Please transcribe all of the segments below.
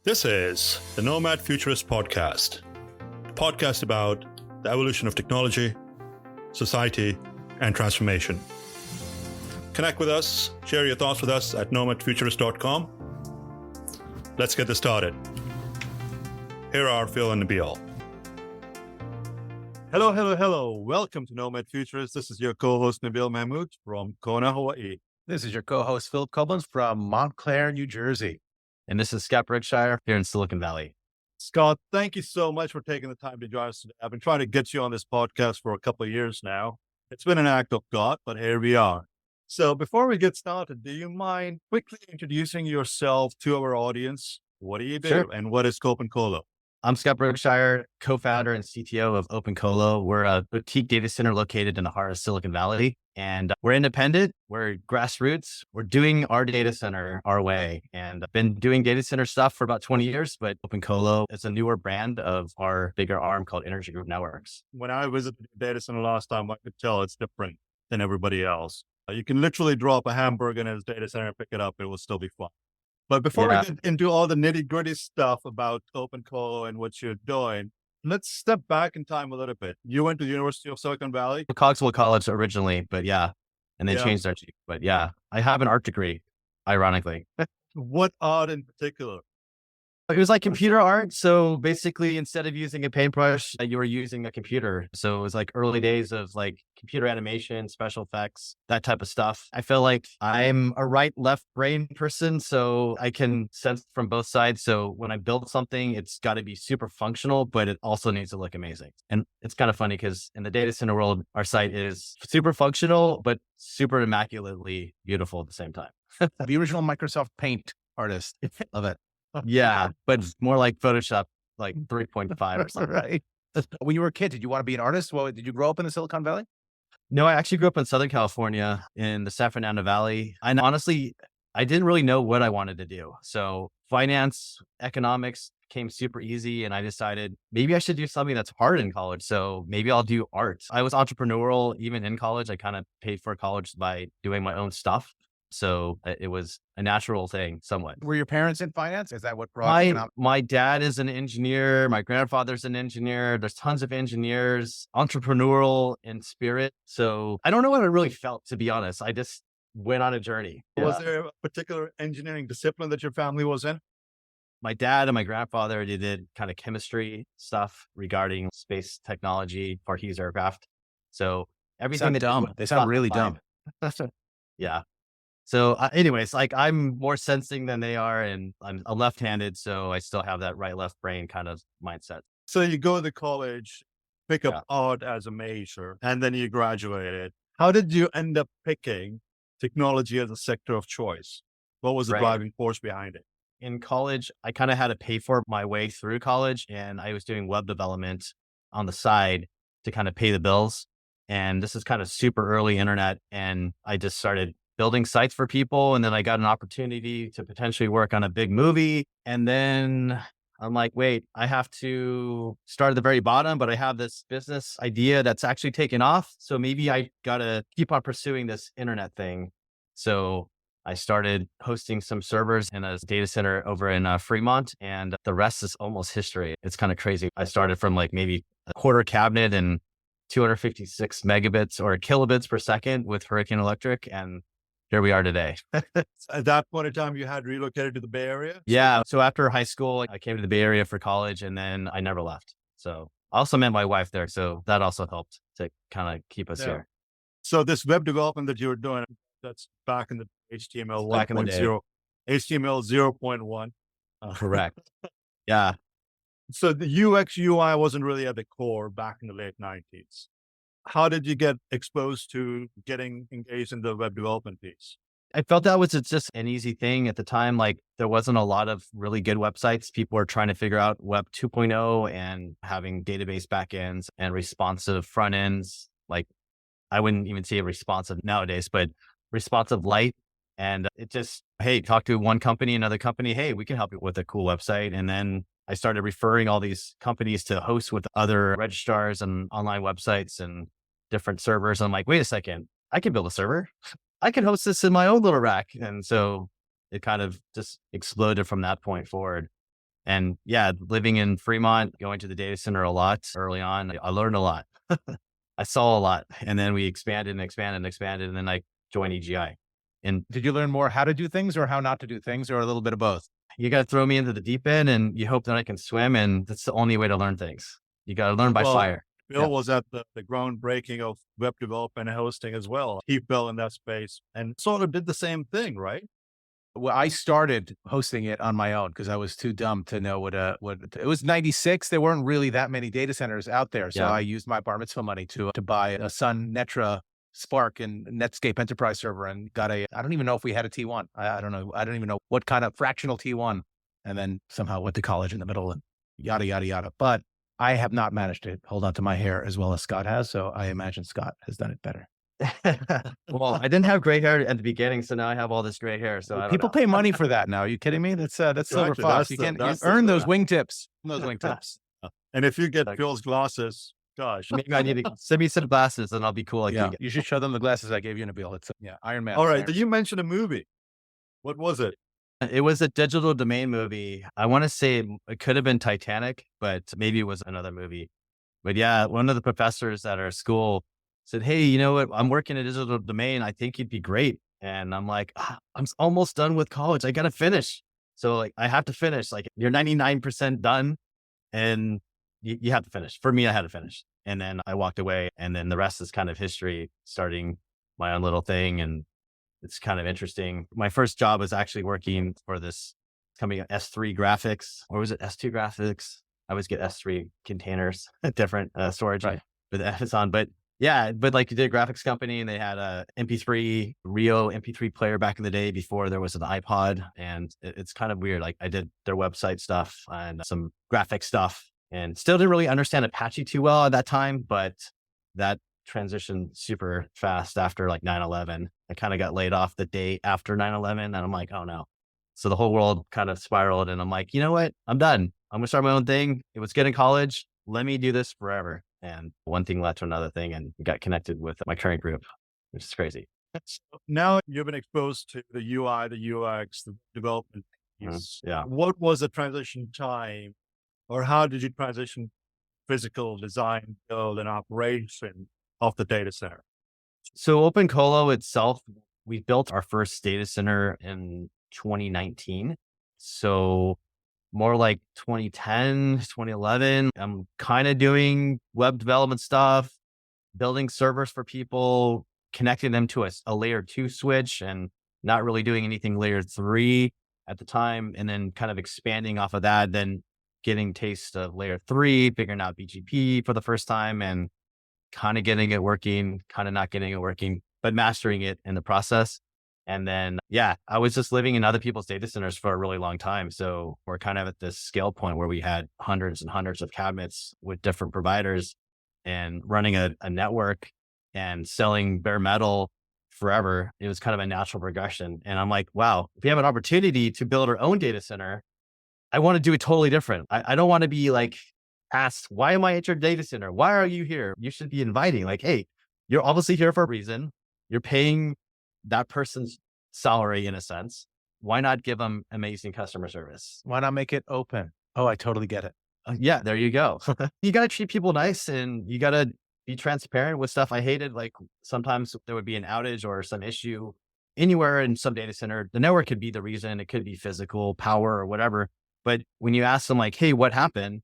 This is the Nomad Futurist Podcast, a podcast about the evolution of technology, society, and transformation. Connect with us, share your thoughts with us at nomadfuturist.com. Let's get this started. Here are Phil and Nabeel. Hello. Welcome to Nomad Futurist. This is your co-host Nabeel Mahmood from Kona, Hawaii. This is your co-host Phillip Koblence from Montclair, New Jersey. And this is Scott Brookshire here in Silicon Valley. Scott, thank you so much for taking the time to join us today. I've been trying to get you on this podcast for a couple of years now. It's been an act of God, but here we are. So before we get started, do you mind quickly introducing yourself to our audience? What do you do? Sure. And what is OpenColo? I'm Scott Brookshire, co-founder and CTO of OpenColo. We're a boutique data center located in the heart of Silicon Valley. And we're independent. We're grassroots. We're doing our data center our way. And I've been doing data center stuff for about 20 years, but OpenColo is a newer brand of our bigger arm called Energy Group Networks. When I visited the data center last time, I could tell it's different than everybody else. You can literally drop a hamburger in his data center and pick it up. It will still be fun. But before we get into all the nitty gritty stuff about OpenColo and what you're doing, let's step back in time a little bit. You went to the University of Silicon Valley? Cogswell College originally, but and they changed their chief. But I have an art degree, ironically. What art in particular? It was like computer art. So basically, instead of using a paintbrush, you were using a computer. So it was like early days of like computer animation, special effects, that type of stuff. I feel like I'm a right, left brain person, so I can sense from both sides. So when I build something, it's got to be super functional, but it also needs to look amazing. And it's kind of funny because in the data center world, our site is super functional, but super immaculately beautiful at the same time. The original Microsoft Paint artist. Love it. Yeah, but more like Photoshop, like 3.5 or something. Right. When you were a kid, did you want to be an artist? Well, did you grow up in the Silicon Valley? No, I actually grew up in Southern California in the San Fernando Valley. And honestly, I didn't really know what I wanted to do. So finance, economics came super easy. And I decided maybe I should do something that's hard in college. So maybe I'll do art. I was entrepreneurial even in college. I kind of paid for college by doing my own stuff. So it was a natural thing somewhat. Were your parents in finance? Is that what brought my dad is an engineer. My grandfather's an engineer. There's tons of engineers, entrepreneurial in spirit. So I don't know what I really felt, to be honest. I just went on a journey. Was there a particular engineering discipline that your family was in? My dad and my grandfather, they did kind of chemistry stuff regarding space technology for his aircraft. So everything they sound really dumb. Yeah. So anyways, like I'm more sensing than they are, and I'm left-handed, so I still have that right-left brain kind of mindset. So you go to college, pick up art as a major, and then you graduated. How did you end up picking technology as a sector of choice? What was the driving force behind it? In college, I kind of had to pay for my way through college, and I was doing web development on the side to kind of pay the bills. And this is kind of super early internet, and I just started building sites for people. And then I got an opportunity to potentially work on a big movie. And then I'm like, wait, I have to start at the very bottom, but I have this business idea that's actually taken off. So maybe I got to keep on pursuing this internet thing. So I started hosting some servers in a data center over in Fremont, and the rest is almost history. It's kind of crazy. I started from like maybe a quarter cabinet and 256 megabits or kilobits per second with Hurricane Electric, and here we are today. At that point in time, you had relocated to the Bay Area? Yeah. So after high school, I came to the Bay Area for college, and then I never left. So I also met my wife there. So that also helped to kind of keep us here. So this web development that you were doing, that's back in the HTML 1.0, HTML 0.1. Correct. Yeah. So the UX UI wasn't really at the core back in the late 90s. How did you get exposed to getting engaged in the web development piece? I felt that was just an easy thing at the time. Like there wasn't a lot of really good websites. People were trying to figure out Web 2.0 and having database backends and responsive front ends. Like I wouldn't even say responsive nowadays, but responsive light. And it just, hey, talk to one company, another company. Hey, we can help you with a cool website. And then I started referring all these companies to host with other registrars and online websites and different servers. I'm like, wait a second, I can build a server. I can host this in my own little rack. And so it kind of just exploded from that point forward. And yeah, living in Fremont, going to the data center a lot early on, I learned a lot. I saw a lot. And then we expanded and expanded and expanded. And then I joined EGI. And Did you learn more how to do things or how not to do things, or a little bit of both? you got to throw me into the deep end and you hope that I can swim. And that's the only way to learn things. You got to learn by fire. Bill was at the groundbreaking of web development and hosting as well. He fell in that space and sort of did the same thing, right? Well, I started hosting it on my own because I was too dumb to know what it was. 96. There weren't really that many data centers out there. So Yeah. I used my bar mitzvah money to buy a Sun Netra Spark and Netscape enterprise server and got I don't even know if we had a T1. I don't know. I don't even know what kind of fractional T1, and then somehow went to college in the middle and yada, yada, yada. But I have not managed to hold on to my hair as well as Scott has. So I imagine Scott has done it better. Well, I didn't have gray hair at the beginning, so now I have all this gray hair. So I don't People know. pay money for that now. Are you kidding me? That's silver Exactly. fox. That's You the- can that's the- earn those wingtips. Those wingtips. And if you get Like- Phil's glasses, gosh. Maybe I need to send me some glasses and I'll be cool. Like Yeah, you. you should show them the glasses I gave you, Nabeel. It's Iron Man. All right. Iron Did you mention a movie? What was it? It was a digital domain movie. I want to say it could have been Titanic, but maybe it was another movie. But yeah, one of the professors at our school said, "Hey, you know what? I'm working a digital domain. I think you'd be great." And I'm like, I'm almost done with college. I got to finish. So like, I have to finish. Like you're 99% done and you have to finish. For me, I had to finish. And then I walked away and then the rest is kind of history, starting my own little thing. And it's kind of interesting. My first job was actually working for this company, S3 Graphics, or was it S2 Graphics? I always get S3 containers, different storage with Amazon. But yeah, but like you did a graphics company and they had a MP3, Rio MP3 player back in the day before there was an iPod. And it's kind of weird. Like I did their website stuff and some graphic stuff and still didn't really understand Apache too well at that time, but that transitioned super fast after like 9/11. I kind of got laid off the day after 9/11 and I'm like, oh no. So the whole world kind of spiraled and I'm like, you know what? I'm done. I'm going to start my own thing. It was good in college. Let me do this forever. And one thing led to another thing and got connected with my current group, which is crazy. So now you've been exposed to the UI, the UX, the development piece. Yeah. What was the transition time, or how did you transition physical design, build, and operation of the data center? So OpenColo itself, we built our first data center in 2019. So more like 2010, 2011. I'm kind of doing web development stuff, building servers for people, connecting them to a layer 2 switch and not really doing anything layer 3 at the time. And then kind of expanding off of that, then getting taste of layer 3, figuring out BGP for the first time and kind of getting it working, kind of not getting it working, but mastering it in the process. And then, yeah, I was just living in other people's data centers for a really long time. So we're kind of at this scale point where we had hundreds and hundreds of cabinets with different providers and running a network and selling bare metal forever. It was kind of a natural progression. And I'm like, wow, if we have an opportunity to build our own data center, I want to do it totally different. I don't want to be like asked, why am I at your data center? Why are you here? You should be inviting like, hey, you're obviously here for a reason. You're paying that person's salary in a sense. Why not give them amazing customer service? Why not make it open? Oh, I totally get it. Yeah, there you go. You got to treat people nice and you got to be transparent with stuff. I hated like sometimes there would be an outage or some issue anywhere in some data center. The network could be the reason. It could be physical power or whatever. But when you ask them like, hey, what happened?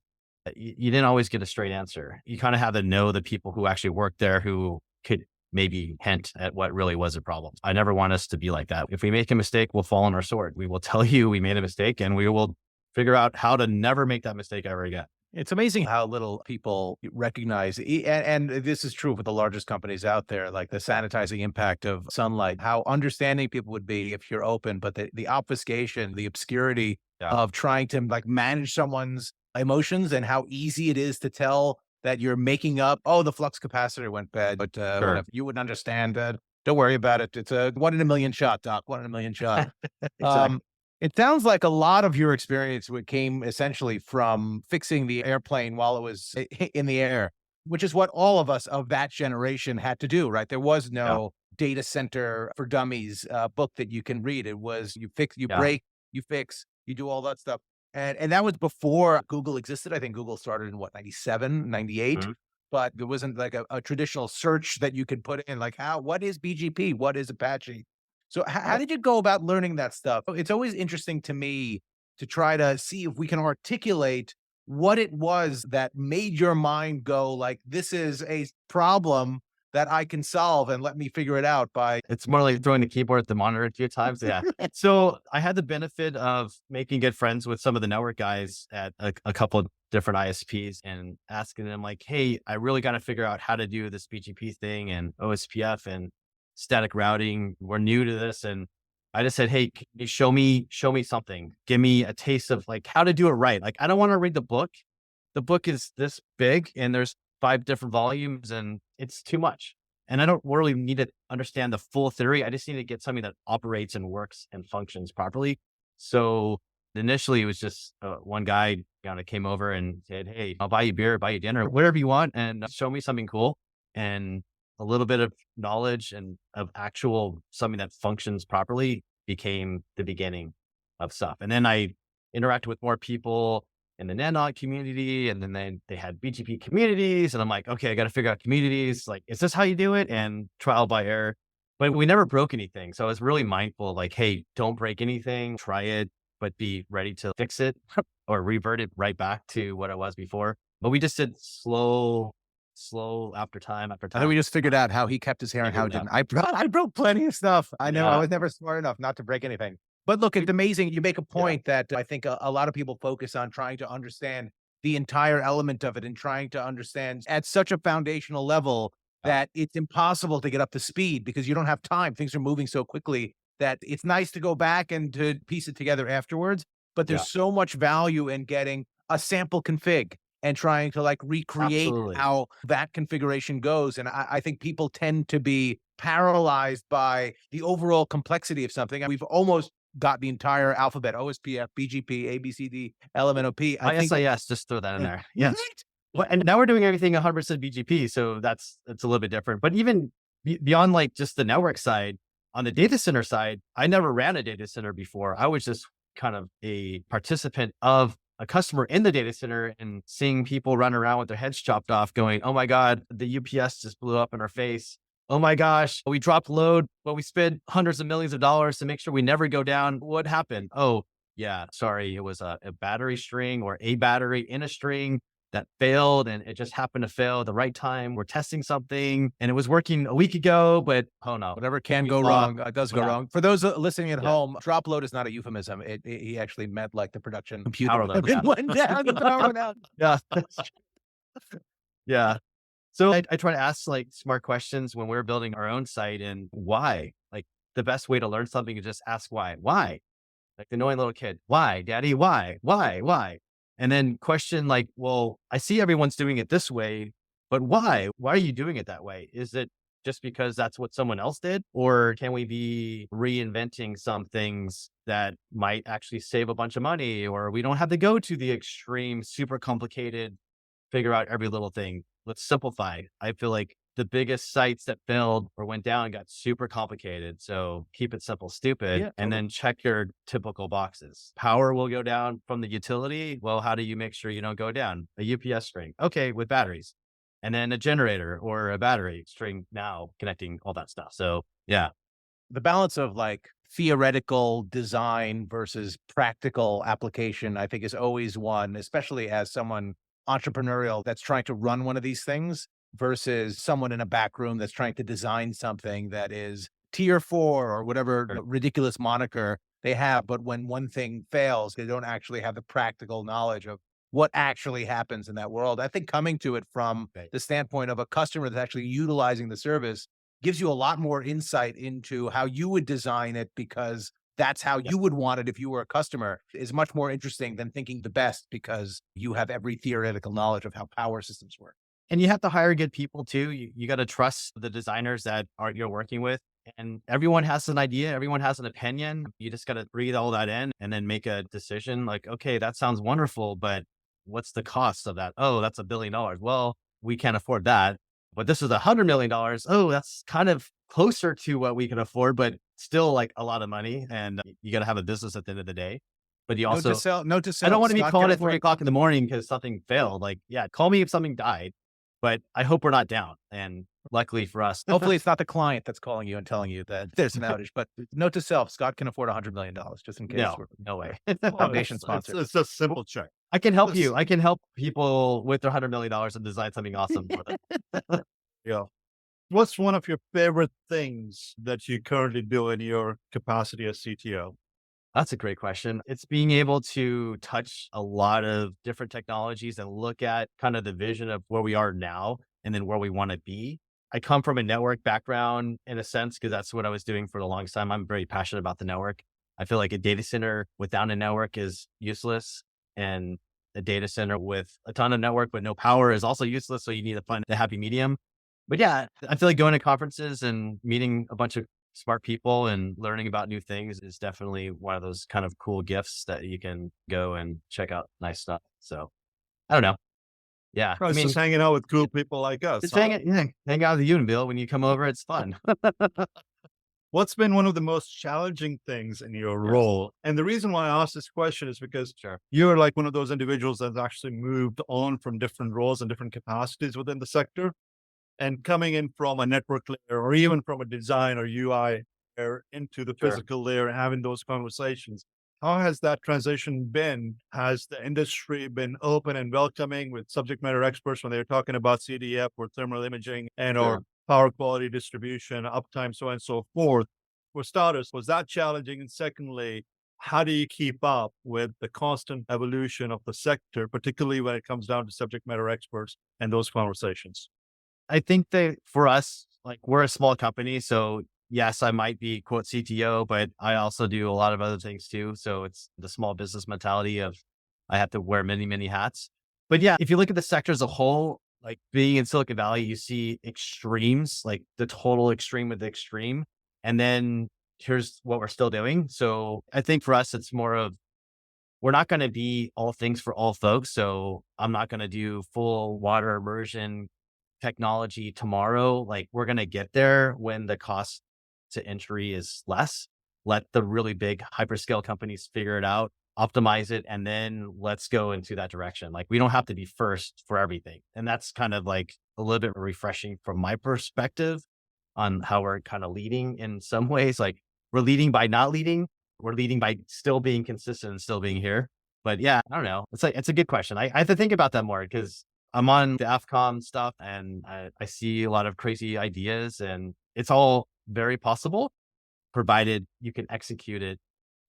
You didn't always get a straight answer. You kind of have to know the people who actually work there who could maybe hint at what really was a problem. I never want us to be like that. If we make a mistake, we'll fall on our sword. We will tell you we made a mistake and we will figure out how to never make that mistake ever again. It's amazing how little people recognize, and this is true for the largest companies out there, like the sanitizing impact of sunlight, how understanding people would be if you're open, but the obfuscation, the obscurity of trying to like manage someone's emotions and how easy it is to tell that you're making up, oh, the flux capacitor went bad, but Sure. you wouldn't understand that. Don't worry about it. It's a 1 in a million shot, Doc, 1 in a million shot. Exactly. It sounds like a lot of your experience came essentially from fixing the airplane while it was in the air, which is what all of us of that generation had to do, right? There was no data center for dummies book that you can read. It was you fix, you break, you fix, you do all that stuff. And that was before Google existed. I think Google started in 97, 98. Mhm. But there wasn't like a traditional search that you could put in, like what is BGP? What is Apache? So how Yep. did you go about learning that stuff? It's always interesting to me to try to see if we can articulate what it was that made your mind go like, this is a problem that I can solve and let me figure it out by. It's more like throwing the keyboard at the monitor a few times. Yeah. So I had the benefit of making good friends with some of the network guys at a couple of different ISPs and asking them like, hey, I really got to figure out how to do this BGP thing and OSPF and static routing. We're new to this. And I just said, hey, can you show me something? Give me a taste of like how to do it right. Like, I don't want to read the book. The book is this big and there's 5 different volumes and it's too much. And I don't really need to understand the full theory. I just need to get something that operates and works and functions properly. So initially it was just one guy kind of came over and said, hey, I'll buy you beer, buy you dinner, whatever you want, and show me something cool. And a little bit of knowledge and of actual something that functions properly became the beginning of stuff. And then I interacted with more people in the Nanog community, and then they had BGP communities, and I'm like, okay, I got to figure out communities. Like, is this how you do it? And trial by error, but we never broke anything. So I was really mindful, like, hey, don't break anything, try it, but be ready to fix it or revert it right back to what it was before. But we just did slow after time after I time. think we just figured out how he kept his hair and how he didn't. I broke plenty of stuff. I know I was never smart enough not to break anything. But look, it's amazing. You make a point that I think a lot of people focus on trying to understand the entire element of it and trying to understand at such a foundational level that it's impossible to get up to speed because you don't have time. Things are moving so quickly that it's nice to go back and to piece it together afterwards. But there's so much value in getting a sample config and trying to like recreate how that configuration goes. And I think people tend to be paralyzed by the overall complexity of something. We've almost got the entire alphabet: OSPF, BGP, ABCD, LMNOP. ISIS, just throw that in there. Yes. Well, and now we're doing everything 100% BGP. So it's a little bit different. But even beyond like just the network side, on the data center side, I never ran a data center before. I was just kind of a participant of a customer in the data center and seeing people run around with their heads chopped off going, oh my God, the UPS just blew up in our face. Oh my gosh, we dropped load, but we spent hundreds of millions of dollars to make sure we never go down. What happened? Oh yeah, sorry. It was a battery string or a battery in a string that failed, and it just happened to fail at the right time. We're testing something and it was working a week ago, but oh no. Whatever can go wrong does go wrong. For those listening at home, drop load is not a euphemism. He actually meant like the production computer Power load, went down, the power went out. Yeah. Yeah. So I try to ask like smart questions when we're building our own site and why. Like the best way to learn something is just ask why. Why? Like the annoying little kid. Why, daddy? Why? Why? And then question like, well, I see everyone's doing it this way, but why? Why are you doing it that way? Is it just because that's what someone else did? Or can we be reinventing some things that might actually save a bunch of money? Or we don't have to go to the extreme, super complicated, figure out every little thing. Let's simplify. I feel like the biggest sites that failed or went down got super complicated. So keep it simple, stupid, and then check your typical boxes. Power will go down from the utility. Well, how do you make sure you don't go down? A UPS string. Okay, with batteries. And then a generator or a battery string now connecting all that stuff. So yeah. The balance of like theoretical design versus practical application, I think is always one, especially as someone entrepreneurial that's trying to run one of these things versus someone in a back room that's trying to design something that is tier 4 or whatever ridiculous moniker they have. But when one thing fails, they don't actually have the practical knowledge of what actually happens in that world. I think coming to it from the standpoint of a customer that's actually utilizing the service gives you a lot more insight into how you would design it, because that's how you would want it if you were a customer, is much more interesting than thinking the best because you have every theoretical knowledge of how power systems work. And you have to hire good people too. You got to trust the designers that you're working with. And everyone has an idea. Everyone has an opinion. You just got to breathe all that in and then make a decision like, okay, that sounds wonderful, but what's the cost of that? Oh, that's $1 billion. Well, we can't afford that. But this is $100 million. Oh, that's kind of closer to what we can afford, but still like a lot of money. And you got to have a business at the end of the day. but you Note also, to self. Note to I don't self. want to be Scott called can at 3 afford. o'clock in the morning because something failed. Like, yeah, call me if something died, but I hope we're not down. And luckily for us, Hopefully, it's not the client that's calling you and telling you that there's an outage. But note to self: Scott can afford $100 million, just in case. no, no way. Foundation It's sponsor. it's a simple check. I can help Let's- you. I can help people with their $100 million and design something awesome for them. Yeah. What's one of your favorite things that you currently do in your capacity as CTO? That's a great question. It's being able to touch a lot of different technologies and look at kind of the vision of where we are now and then where we want to be. I come from a network background in a sense, because that's what I was doing for the longest time. I'm very passionate about the network. I feel like a data center without a network is useless. And a data center with a ton of network but no power is also useless. So you need to find the happy medium. But yeah, I feel like going to conferences and meeting a bunch of smart people and learning about new things is definitely one of those kind of cool gifts that you can go and check out nice stuff. So I don't know. Yeah. It's just hanging out with cool people like us. just huh? hang out with you, Nabeel. When you come over, it's fun. What's been one of the most challenging things in your Yes. role? And the reason why I asked this question is because Sure. you're like one of those individuals that's actually moved on from different roles and different capacities within the sector. And coming in from a network layer or even from a design or UI layer into the Sure. physical layer and having those conversations. How has that transition been? Has the industry been open and welcoming with subject matter experts when they're talking about CDF or thermal imaging and or Sure. power quality distribution, uptime, so on and so forth? For starters, was that challenging? And secondly, how do you keep up with the constant evolution of the sector, particularly when it comes down to subject matter experts and those conversations? I think that for us, like we're a small company. So yes, I might be quote CTO, but I also do a lot of other things too. So it's the small business mentality of I have to wear many, many hats. But yeah, if you look at the sector as a whole, like being in Silicon Valley, you see extremes, like the total extreme with the extreme. And then here's what we're still doing. So I think for us, it's more of we're not going to be all things for all folks. So I'm not going to do full water immersion technology tomorrow. Like we're going to get there when the cost to entry is less. Let the really big hyperscale companies figure it out, optimize it, and then let's go into that direction. Like we don't have to be first for everything. And that's kind of like a little bit refreshing from my perspective on how we're kind of leading in some ways. Like we're leading by not leading. We're leading by still being consistent and still being here. But yeah, I don't know. It's a good question. I have to think about that more because I'm on the AFCOM stuff and I see a lot of crazy ideas and it's all very possible, provided you can execute it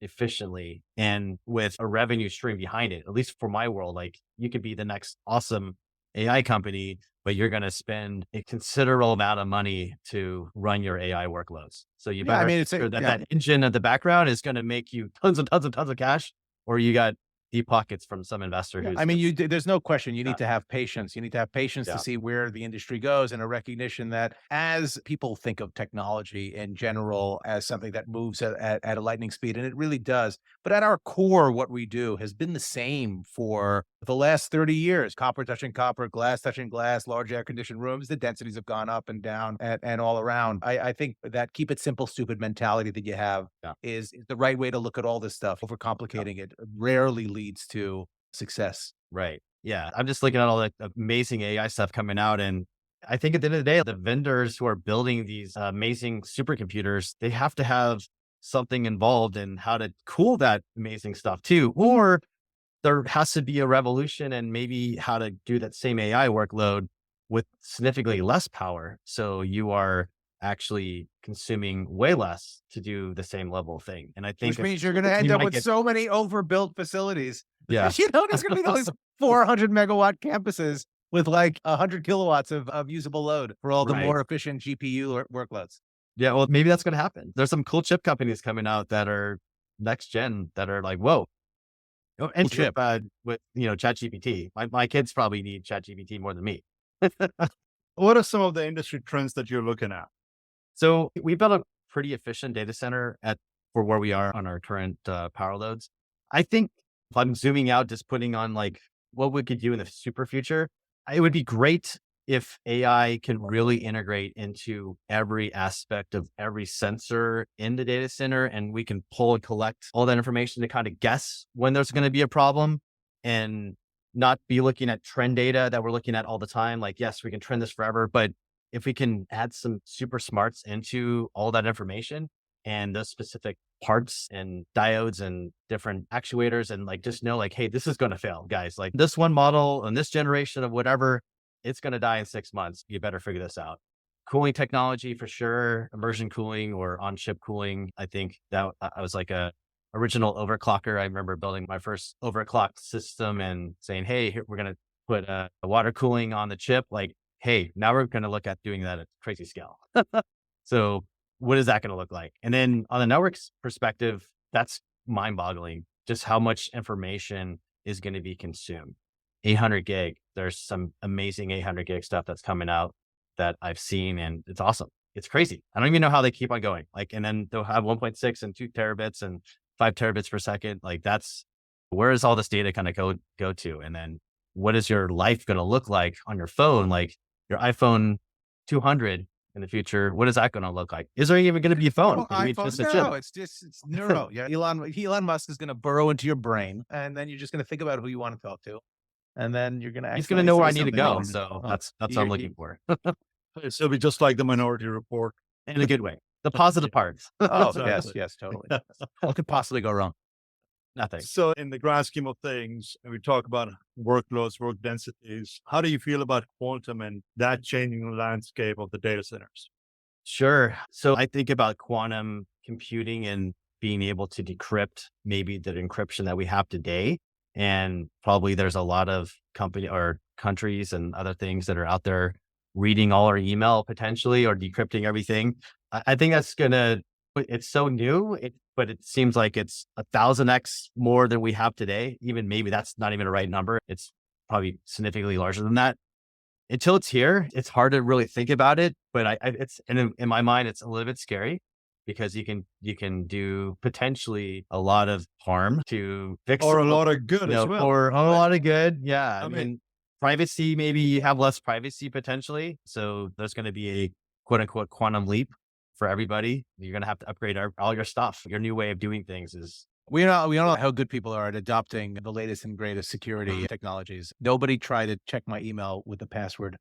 efficiently and with a revenue stream behind it. At least for my world, like you could be the next awesome AI company, but you're going to spend a considerable amount of money to run your AI workloads. So you better make sure that engine at the background is going to make you tons and tons and tons of cash, or you got deep pockets from some investor who's. I mean, there's no question. You need to have patience. You need to have patience Yeah. to see where the industry goes and a recognition that as people think of technology in general as something that moves at a lightning speed, and it really does. But at our core, what we do has been the same for the last 30 years. Copper touching copper, glass touching glass, large air conditioned rooms. The densities have gone up and down and all around. I think that keep it simple, stupid mentality that you have is the right way to look at all this stuff. Overcomplicating it rarely leads to success. Right. Yeah. I'm just looking at all the amazing AI stuff coming out. And I think at the end of the day, the vendors who are building these amazing supercomputers, they have to have something involved in how to cool that amazing stuff too. Or there has to be a revolution and maybe how to do that same AI workload with significantly less power. So you are actually consuming way less to do the same level of thing. And I think which means you're going to end up with so many overbuilt facilities. Yeah. You know, there's going to be those 400 megawatt campuses with like 100 kilowatts of usable load for all the more efficient GPU workloads. Yeah. Well, maybe that's going to happen. There's some cool chip companies coming out that are next gen that are like, whoa. And chip with, ChatGPT. My kids probably need ChatGPT more than me. What are some of the industry trends that you're looking at? So we built a pretty efficient data center for where we are on our current power loads. I think if I'm zooming out, just putting on like what we could do in the super future, it would be great if AI can really integrate into every aspect of every sensor in the data center, and we can pull and collect all that information to kind of guess when there's going to be a problem and not be looking at trend data that we're looking at all the time. Like, yes, we can trend this forever, but if we can add some super smarts into all that information and those specific parts and diodes and different actuators, and like, just know like, hey, this is going to fail, guys. Like this one model and this generation of whatever, it's going to die in 6 months. You better figure this out. Cooling technology for sure, immersion cooling or on-chip cooling. I think that I was like a original overclocker. I remember building my first overclocked system and saying, hey, here, we're going to put a water cooling on the chip. Like, hey, now we're going to look at doing that at crazy scale. So what is that going to look like? And then on the network's perspective, that's mind boggling, just how much information is going to be consumed. 800 gig. There's some amazing 800 gig stuff that's coming out that I've seen, and it's awesome. It's crazy. I don't even know how they keep on going. Like, and then they'll have 1.6 and 2 terabits and 5 terabits per second. Like, that's where is all this data kind of go to? And then what is your life going to look like on your phone? Like your iPhone 200 in the future, what is that going to look like? Is there even going to be a phone? No, it's neuro. Yeah, Elon Musk is going to burrow into your brain, and then you're just going to think about who you want to talk to, and then you're going to. He's going to know where I need to go. So that's what I'm looking for. It'll be just like the Minority Report in a good way. The positive parts. Oh, yes, totally. What could possibly go wrong? Nothing. So in the grand scheme of things, and we talk about workloads, work densities, how do you feel about quantum and that changing the landscape of the data centers? Sure. So I think about quantum computing and being able to decrypt maybe the encryption that we have today. And probably there's a lot of company or countries and other things that are out there reading all our email potentially or decrypting everything. I think that's it's so new, but it seems like it's 1,000x more than we have today. Even maybe that's not even a right number. It's probably significantly larger than that. Until it's here, it's hard to really think about it. But it's in my mind, it's a little bit scary because you can do potentially a lot of harm to fix or a lot of good as well, or a lot of good. Yeah, I mean, privacy, maybe you have less privacy potentially. So there's going to be a quote unquote quantum leap for everybody. You're going to have to upgrade all your stuff. Your new way of doing things is. We don't know how good people are at adopting the latest and greatest security technologies. Nobody tried to check my email with the password.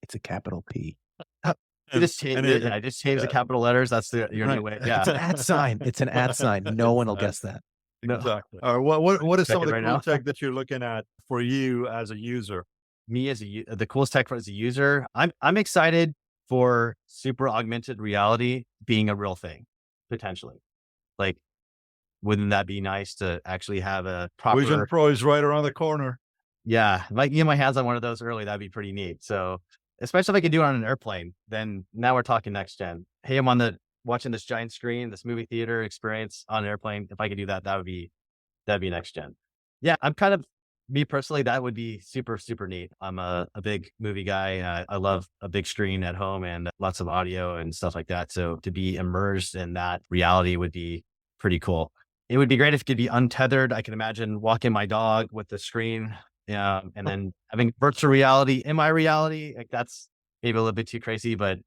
It's a capital P. I just changed the capital letters. That's your new way. Yeah. It's an @ sign. It's an @ sign. No one will guess that. Exactly. What is some of the cool tech that you're looking at for you as a user? Me as the coolest tech as a user, I'm excited for super augmented reality being a real thing, potentially. Like, wouldn't that be nice to actually have a proper Vision Pro is right around the corner. Yeah. Like, get my hands on one of those early, that'd be pretty neat. So especially if I could do it on an airplane, then now we're talking next gen. Hey, I'm watching this giant screen, this movie theater experience on an airplane. If I could do that, that'd be next gen. Yeah. I'm kind of, me personally, that would be super, super neat. I'm a big movie guy. I love a big screen at home and lots of audio and stuff like that. So to be immersed in that reality would be pretty cool. It would be great if it could be untethered. I can imagine walking my dog with the screen, and then having virtual reality in my reality. Like, that's maybe a little bit too crazy, but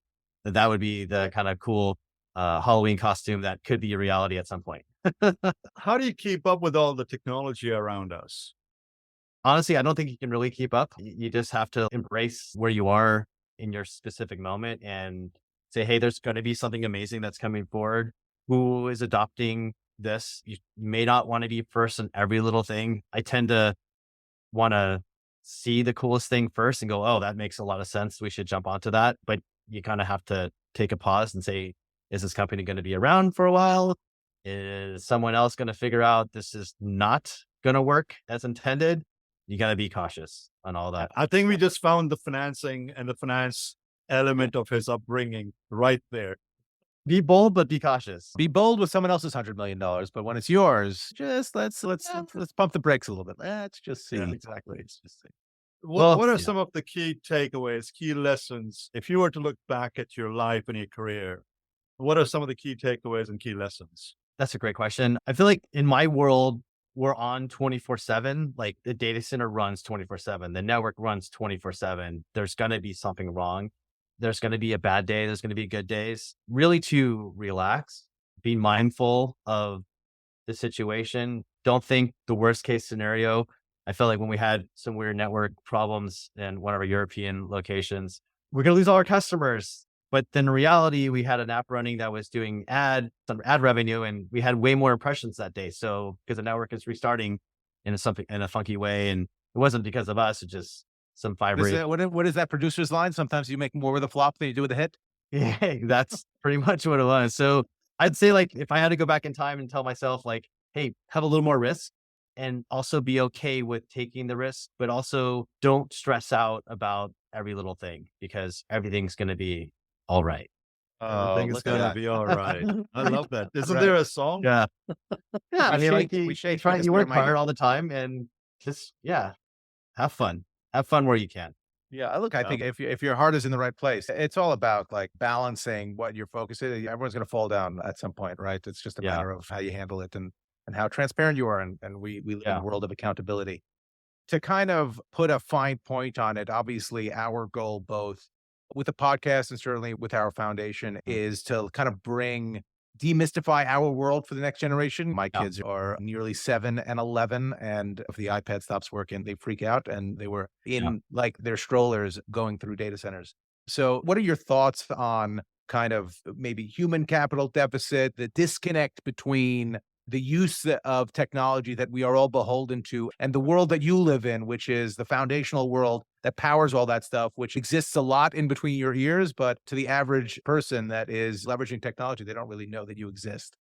that would be the kind of cool Halloween costume that could be a reality at some point. How do you keep up with all the technology around us? Honestly, I don't think you can really keep up. You just have to embrace where you are in your specific moment and say, hey, there's going to be something amazing that's coming forward. Who is adopting this? You may not want to be first in every little thing. I tend to want to see the coolest thing first and go, oh, that makes a lot of sense. We should jump onto that. But you kind of have to take a pause and say, is this company going to be around for a while? Is someone else going to figure out this is not going to work as intended? You got to be cautious on all that. I think we just found the financing and the finance element of his upbringing right there. Be bold, but be cautious. Be bold with someone else's $100 million, but when it's yours, just let's pump the brakes a little bit. Let's just see. Yeah, exactly. Let's just see. What are some of the key takeaways, key lessons? If you were to look back at your life and your career, what are some of the key takeaways and key lessons? That's a great question. I feel like in my world, we're on 24/7. Like the data center runs 24/7. The network runs 24/7. There's going to be something wrong. There's going to be a bad day. There's going to be good days. Really to relax, be mindful of the situation. Don't think the worst case scenario. I felt like when we had some weird network problems in one of our European locations, we're going to lose all our customers. But then in reality, we had an app running that was doing some ad revenue, and we had way more impressions that day. So because the network is restarting in a funky way, and it wasn't because of us, it's just some fiber. What is that producer's line? Sometimes you make more with a flop than you do with a hit. Yeah, that's pretty much what it was. So I'd say like if I had to go back in time and tell myself like, hey, have a little more risk and also be okay with taking the risk, but also don't stress out about every little thing because everything's going to be all right. Everything's gonna be all right. I love that. Isn't Right. there a song? Yeah. Yeah. I mean, like we shake you work Mike. hard all the time and just, have fun. Have fun where you can. Yeah, look, I think if your heart is in the right place, it's all about like balancing what your focus is. Everyone's going to fall down at some point, right? It's just a Yeah. matter of how you handle it and how transparent you are. And we live in a world of accountability. To kind of put a fine point on it, obviously our goal, both with the podcast and certainly with our foundation, is to kind of demystify our world for the next generation. My kids are nearly 7 and 11, and if the iPad stops working, they freak out, and they were in like their strollers going through data centers. So what are your thoughts on kind of maybe human capital deficit, the disconnect between the use of technology that we are all beholden to and the world that you live in, which is the foundational world that powers all that stuff, which exists a lot in between your ears, but to the average person that is leveraging technology, they don't really know that you exist.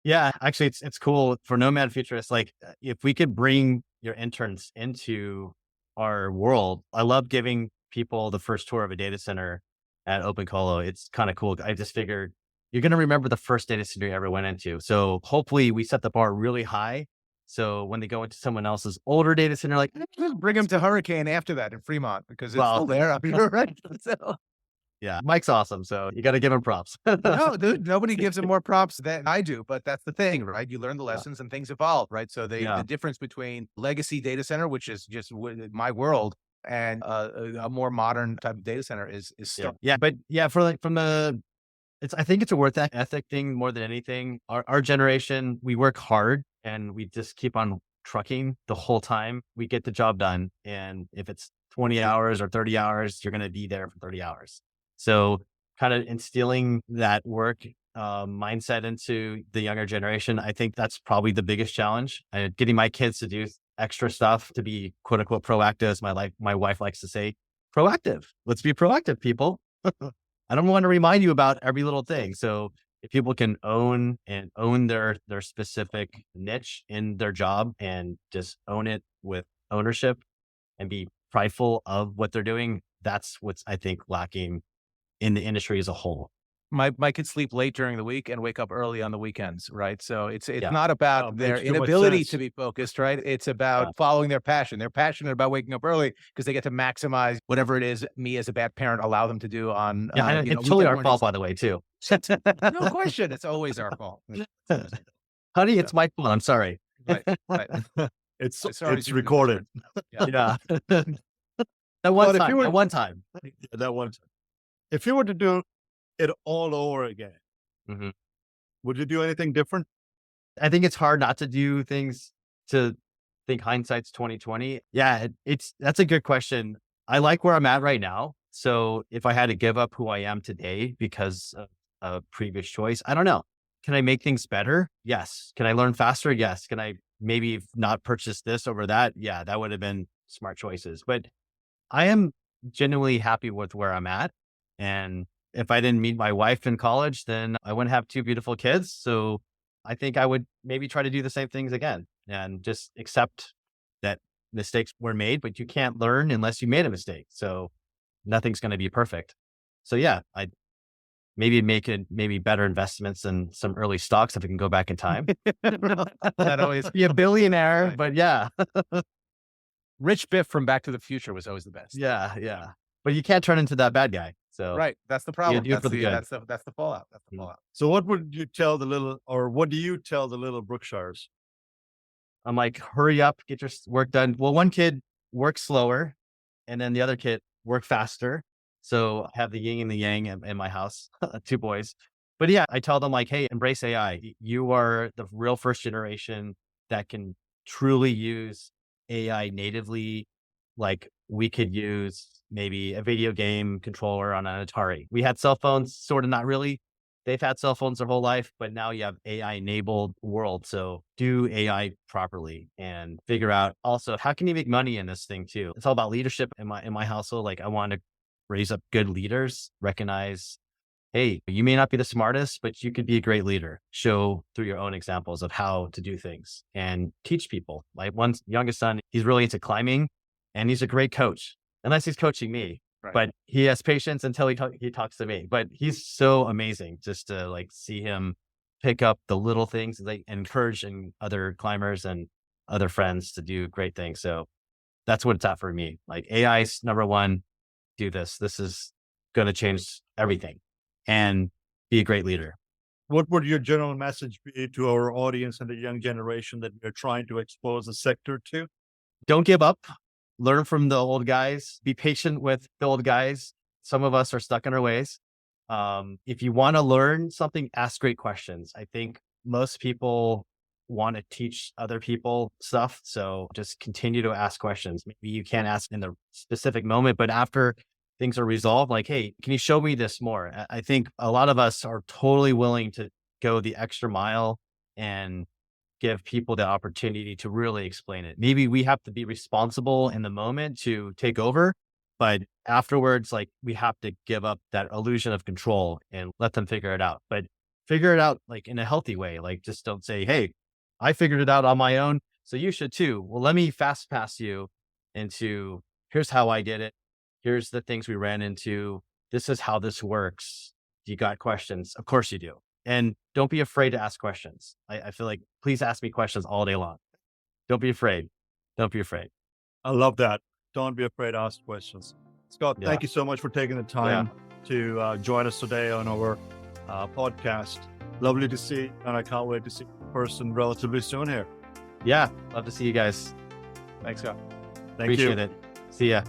Yeah, actually, it's cool for Nomad Futurist. Like, if we could bring your interns into our world, I love giving people the first tour of a data center at OpenColo. It's kind of cool. I just figured you're going to remember the first data center you ever went into. So hopefully we set the bar really high. So when they go into someone else's older data center, like Bring them to Hurricane after that in Fremont because it's still there. You're right. So. Yeah, Mike's awesome. So you got to give him props. No, dude, nobody gives him more props than I do, but that's the thing, right? You learn the lessons and things evolve, right? So the difference between legacy data center, which is just my world, and a more modern type of data center is still. Yeah. But for like I think it's a work ethic thing more than anything. Our generation, we work hard and we just keep on trucking the whole time. We get the job done. And if it's 20 hours or 30 hours, you're going to be there for 30 hours. So kind of instilling that work mindset into the younger generation, I think that's probably the biggest challenge. Getting my kids to do extra stuff, to be quote unquote proactive, as my wife likes to say, proactive. Let's be proactive, people. I don't want to remind you about every little thing. So if people can own their specific niche in their job and just own it with ownership and be prideful of what they're doing, that's what's, I think, lacking in the industry as a whole. My kids sleep late during the week and wake up early on the weekends, right? So it's not about their inability to be focused, right? It's about following their passion. They're passionate about waking up early because they get to maximize whatever it is me as a bad parent allow them to do on. And it's totally our fault, by the way, too. No question. It's always our fault. Honey, it's my fault. I'm sorry. Right. It's recorded. Yeah. That one time. If you were to do it all over again, would you do anything different? I think it's hard not to do things to think hindsight's 2020. Yeah, that's a good question. I like where I'm at right now. So if I had to give up who I am today because of a previous choice, I don't know. Can I make things better? Yes. Can I learn faster? Yes. Can I maybe not purchase this over that? Yeah, that would have been smart choices. But I am genuinely happy with where I'm at. And if I didn't meet my wife in college, then I wouldn't have 2 beautiful kids. So I think I would maybe try to do the same things again and just accept that mistakes were made, but you can't learn unless you made a mistake. So nothing's going to be perfect. So yeah, I'd maybe make better investments in some early stocks if I can go back in time. Not always be a billionaire, but yeah. Rich Biff from Back to the Future was always the best. Yeah. But you can't turn into that bad guy. So right, that's the problem. That's the fallout. So what do you tell the little Brookshires? I'm like, hurry up, get your work done. Well, one kid works slower and then the other kid work faster. So I have the yin and the yang in my house, 2 boys. But yeah, I tell them like, hey, embrace AI. You are the real first generation that can truly use AI natively. Like we could use maybe a video game controller on an Atari. We had cell phones, sort of not really. They've had cell phones their whole life, but now you have AI enabled world. So do AI properly and figure out also how can you make money in this thing too. It's all about leadership in my household. Like I want to raise up good leaders, recognize, hey, you may not be the smartest, but you could be a great leader. Show through your own examples of how to do things and teach people. Like one youngest son, he's really into climbing and he's a great coach, unless he's coaching me. Right. But he has patience until he talks to me. But he's so amazing just to like see him pick up the little things, like encouraging other climbers and other friends to do great things. So that's what it's at for me. Like AI's number one, do this. This is going to change everything and be a great leader. What would your general message be to our audience and the young generation that we're trying to expose the sector to? Don't give up. Learn from the old guys. Be patient with the old guys. Some of us are stuck in our ways. If you want to learn something, ask great questions. I think most people want to teach other people stuff. So just continue to ask questions. Maybe you can't ask in the specific moment, but after things are resolved, like, hey, can you show me this more? I think a lot of us are totally willing to go the extra mile and give people the opportunity to really explain it. Maybe we have to be responsible in the moment to take over, but afterwards, like we have to give up that illusion of control and let them figure it out. But figure it out like in a healthy way. Like just don't say, hey, I figured it out on my own, so you should too. Well, let me fast pass you into here's how I did it. Here's the things we ran into. This is how this works. You got questions? Of course you do. And don't be afraid to ask questions. I feel like, please ask me questions all day long. Don't be afraid. Don't be afraid. I love that. Don't be afraid to ask questions. Scott, thank you so much for taking the time to join us today on our podcast. Lovely to see, and I can't wait to see you in person relatively soon here. Yeah, love to see you guys. Thanks, Scott. Appreciate it. See ya.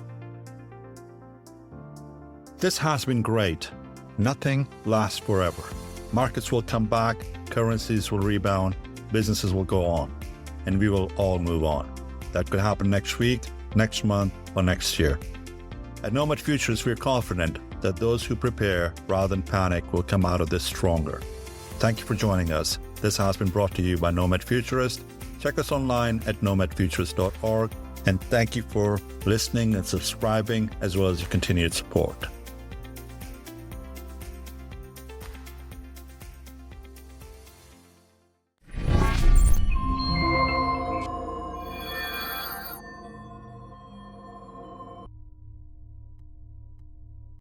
This has been great. Nothing lasts forever. Markets will come back, currencies will rebound, businesses will go on, and we will all move on. That could happen next week, next month, or next year. At Nomad Futurist, we're confident that those who prepare rather than panic will come out of this stronger. Thank you for joining us. This has been brought to you by Nomad Futurist. Check us online at nomadfuturist.org, and thank you for listening and subscribing, as well as your continued support.